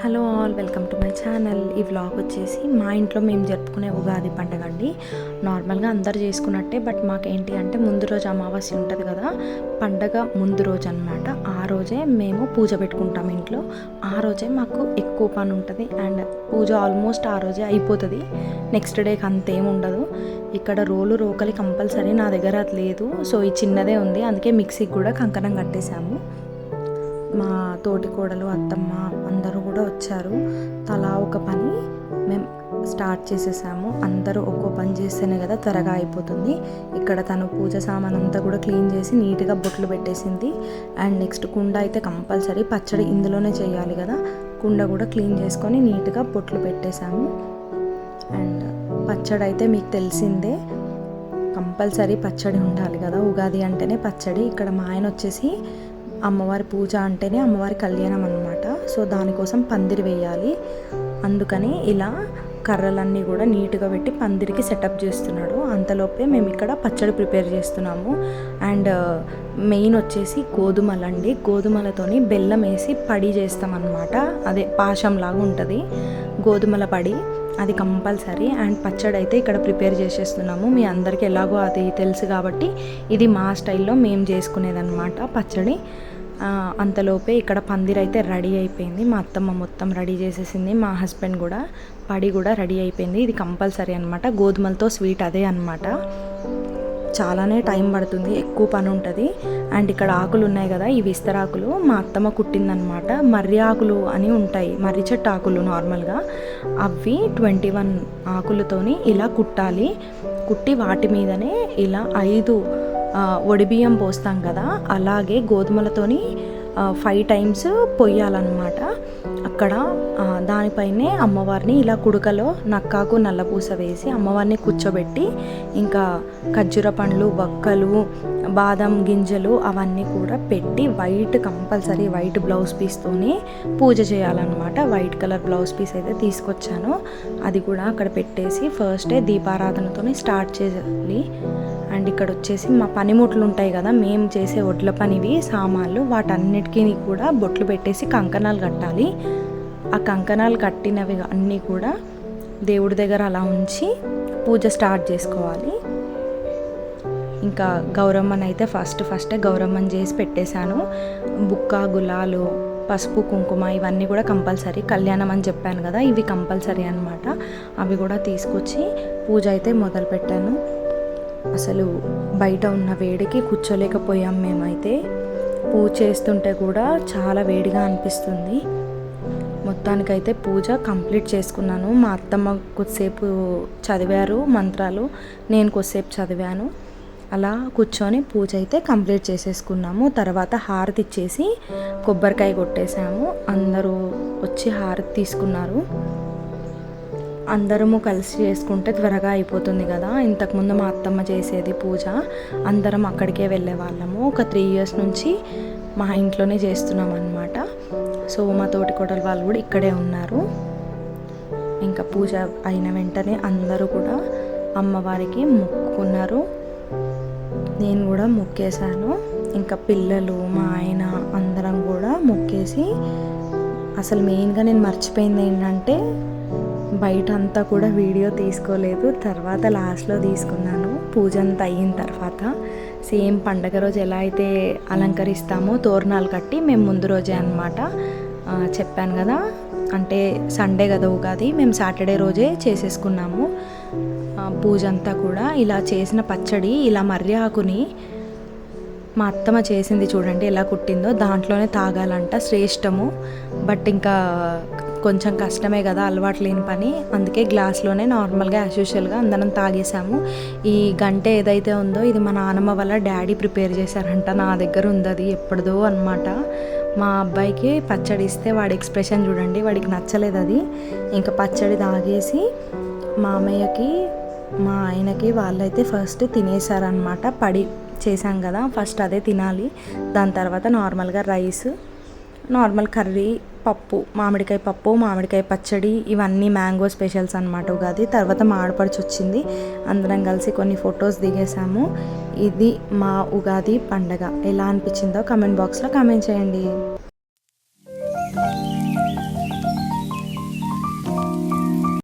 Hello all, welcome to my channel. ఈ vlog వచ్చేసి మా ఇంట్లో మేము జరుపుకునే ఉగాది పండుగ అండి. నార్మల్గా అందరు చేసుకున్నట్టే, బట్ మాకేంటి అంటే ముందు రోజు అమావాస్య ఉంటుంది కదా, పండగ ముందు రోజు అనమాట. ఆ రోజే మేము పూజ పెట్టుకుంటాం ఇంట్లో. ఆ రోజే మాకు ఎక్కువ పని ఉంటుంది అండ్ పూజ ఆల్మోస్ట్ ఆ రోజే అయిపోతుంది. నెక్స్ట్ డేకి అంతేం ఉండదు. ఇక్కడ రోకలి కంపల్సరీ నా దగ్గర అది లేదు, సో ఈ చిన్నదే ఉంది, అందుకే మిక్సీకి కూడా కంకణం కట్టేశాము. మా తోటి కోడలు అత్తమ్మ అందరూ కూడా వచ్చారు. తలా ఒక పని మేము స్టార్ట్ చేసేసాము. అందరూ ఒక్కో పని చేస్తేనే కదా త్వరగా అయిపోతుంది. ఇక్కడ తను పూజ సామాన్ అంతా కూడా క్లీన్ చేసి నీట్గా బొట్లు పెట్టేసింది. అండ్ నెక్స్ట్ కుండ అయితే కంపల్సరీ పచ్చడి ఇందులోనే చేయాలి కదా, కుండ కూడా క్లీన్ చేసుకొని నీట్గా బొట్లు పెట్టేశాము. అండ్ పచ్చడి అయితే మీకు తెలిసిందే, కంపల్సరీ పచ్చడి ఉండాలి కదా, ఉగాది అంటేనే పచ్చడి. ఇక్కడ మా ఆయన వచ్చేసి అమ్మవారి పూజ అంటేనే అమ్మవారి కళ్యాణం అన్నమాట, సో దానికోసం పందిరి వేయాలి. అందుకని ఇలా కర్రలన్నీ కూడా నీట్గా పెట్టి పందిరికి సెటప్ చేస్తున్నాడు. అంతలోపే మేము ఇక్కడ పచ్చడి ప్రిపేర్ చేస్తున్నాము. అండ్ మెయిన్ వచ్చేసి గోధుమలండి. గోధుమలతోని బెల్లం వేసి పడి చేస్తామన్నమాట. అదే పాశంలాగా ఉంటుంది గోధుమల పడి, అది కంపల్సరీ. అండ్ పచ్చడి అయితే ఇక్కడ ప్రిపేర్ చేసేస్తున్నాము. మీ అందరికీ ఎలాగో అది తెలుసు కాబట్టి ఇది మా స్టైల్లో మేము చేసుకునేదన్నమాట పచ్చడి. అంతలోపే ఇక్కడ పందిరి అయితే రెడీ అయిపోయింది. మా అత్తమ్మ మొత్తం రెడీ చేసేసింది, మా హస్బెండ్ కూడా పడి కూడా రెడీ అయిపోయింది. ఇది కంపల్సరీ అనమాట, గోధుమలతో స్వీట్ అదే అనమాట. చాలానే టైం పడుతుంది, ఎక్కువ పని ఉంటుంది. అండ్ ఇక్కడ ఆకులు ఉన్నాయి కదా, ఇవి విస్తరాకులు మా అత్తమ్మ కుట్టిందనమాట. మర్రి ఆకులు అని ఉంటాయి, మర్రి చెట్టు ఆకులు నార్మల్గా, అవి 21 ఆకులతోని ఇలా కుట్టాలి. కుట్టి వాటి మీదనే ఇలా 5 ఒడిబియ్యం పోస్తాం కదా, అలాగే గోధుమలతోని 5 టైమ్స్ పొయ్యాలన్నమాట. అక్కడ దానిపైనే అమ్మవారిని ఇలా కుడుకలో నక్కాకు నల్లపూస వేసి అమ్మవారిని కూర్చోబెట్టి, ఇంకా ఖర్జూర పండ్లు, వక్కలు, బాదం గింజలు అవన్నీ కూడా పెట్టి కంపల్సరీ వైట్ బ్లౌజ్ పీస్తోనే పూజ చేయాలన్నమాట. వైట్ కలర్ బ్లౌజ్ పీస్ అయితే తీసుకొచ్చాను, అది కూడా అక్కడ పెట్టేసి ఫస్టే దీపారాధనతో స్టార్ట్ చేయాలి. అండ్ ఇక్కడ వచ్చేసి మా పనిముట్లు ఉంటాయి కదా, మేము చేసే ఒడ్ల పనివి సామాన్లు, వాటన్నిటికీ కూడా బొట్లు పెట్టేసి కంకణాలు కట్టాలి. ఆ కంకణాలు కట్టినవి అన్నీ కూడా దేవుడి దగ్గర అలా ఉంచి పూజ స్టార్ట్ చేసుకోవాలి. ఇంకా గౌరమ్మని అయితే ఫస్టే గౌరమ్మని చేసి పెట్టేశాను. బుక్క, గులాలు, పసుపు, కుంకుమ ఇవన్నీ కూడా కంపల్సరీ. కళ్యాణం అని చెప్పాను కదా, ఇవి కంపల్సరీ అనమాట. అవి కూడా తీసుకొచ్చి పూజ అయితే మొదలుపెట్టాను. అసలు బయట ఉన్న వేడికి కూర్చోలేకపోయాం మేమైతే. పూజ చేస్తుంటే కూడా చాలా వేడిగా అనిపిస్తుంది. మొత్తానికైతే పూజ కంప్లీట్ చేసుకున్నాను. మా అత్తమ్మ కొద్దిసేపు చదివారు మంత్రాలు, నేను కొద్దిసేపు చదివాను. అలా కూర్చొని పూజ అయితే కంప్లీట్ చేసేసుకున్నాము. తర్వాత హారతి ఇచ్చేసి కొబ్బరికాయ కొట్టేశాము. అందరూ వచ్చి హారతి తీసుకున్నారు. అందరము కలిసి చేసుకుంటే త్వరగా అయిపోతుంది కదా. ఇంతకుముందు మా అత్తమ్మ చేసేది పూజ, అందరం అక్కడికే వెళ్ళే వాళ్ళము. ఒక 3 years నుంచి మా ఇంట్లోనే చేస్తున్నాం అన్నమాట. సో మా తోటి కోడలు వాళ్ళు కూడా ఇక్కడే ఉన్నారు. ఇంకా పూజ అయిన వెంటనే అందరూ కూడా అమ్మవారికి మొక్కుకున్నారు, నేను కూడా మొక్కేశాను. ఇంకా పిల్లలు, మా ఆయన అందరం కూడా మొక్కేసి, అసలు మెయిన్గా నేను మర్చిపోయింది ఏంటంటే బయట అంతా కూడా వీడియో తీసుకోలేదు, తర్వాత లాస్ట్లో తీసుకున్నాను. పూజ అంతా అయిన తర్వాత సేమ్ పండగ రోజు ఎలా అయితే అలంకరిస్తామో తోరణాలు కట్టి మేము ముందు రోజే అనమాట చెప్పాను కదా, అంటే సండే కదా ఉగాది, మేము సాటర్డే రోజే చేసేసుకున్నాము పూజ అంతా కూడా. ఇలా చేసిన పచ్చడి ఇలా మర్రి ఆకుని మా అత్తమ్మ చేసింది చూడండి ఎలా కుట్టిందో, దాంట్లోనే తాగాలంట, శ్రేష్టము. బట్ ఇంకా కొంచెం కష్టమే కదా, అలవాటు లేని పని, అందుకే గ్లాస్లోనే నార్మల్గా యాజ్ యూజువల్గా అందరం తాగేసాము. ఈ గంట ఏదైతే ఉందో ఇది మా నాన్నమ్మ వాళ్ళ డాడీ ప్రిపేర్ చేశారంట, నా దగ్గర ఉంది అది ఎప్పుడుదో అనమాట. మా అబ్బాయికి పచ్చడి ఇస్తే వాడి ఎక్స్ప్రెషన్ చూడండి, వాడికి నచ్చలేదు అది. ఇంకా పచ్చడి తాగేసి మామయ్యకి, మా ఆయనకి వాళ్ళైతే ఫస్ట్ తినేసారనమాట. పడి చేశాం కదా, ఫస్ట్ అదే తినాలి. దాని తర్వాత నార్మల్గా రైస్, నార్మల్ కర్రీ, పప్పు, మామిడికాయ పప్పు, మామిడికాయ పచ్చడి, ఇవన్నీ మ్యాంగో స్పెషల్స్ అనమాట ఉగాది. తర్వాత మా ఆడపడుచు వచ్చింది, అందరం కలిసి కొన్ని ఫొటోస్ దిగేసాము. ఇది మా ఉగాది పండగ. ఎలా అనిపించిందో కమెంట్ బాక్స్లో కామెంట్ చేయండి.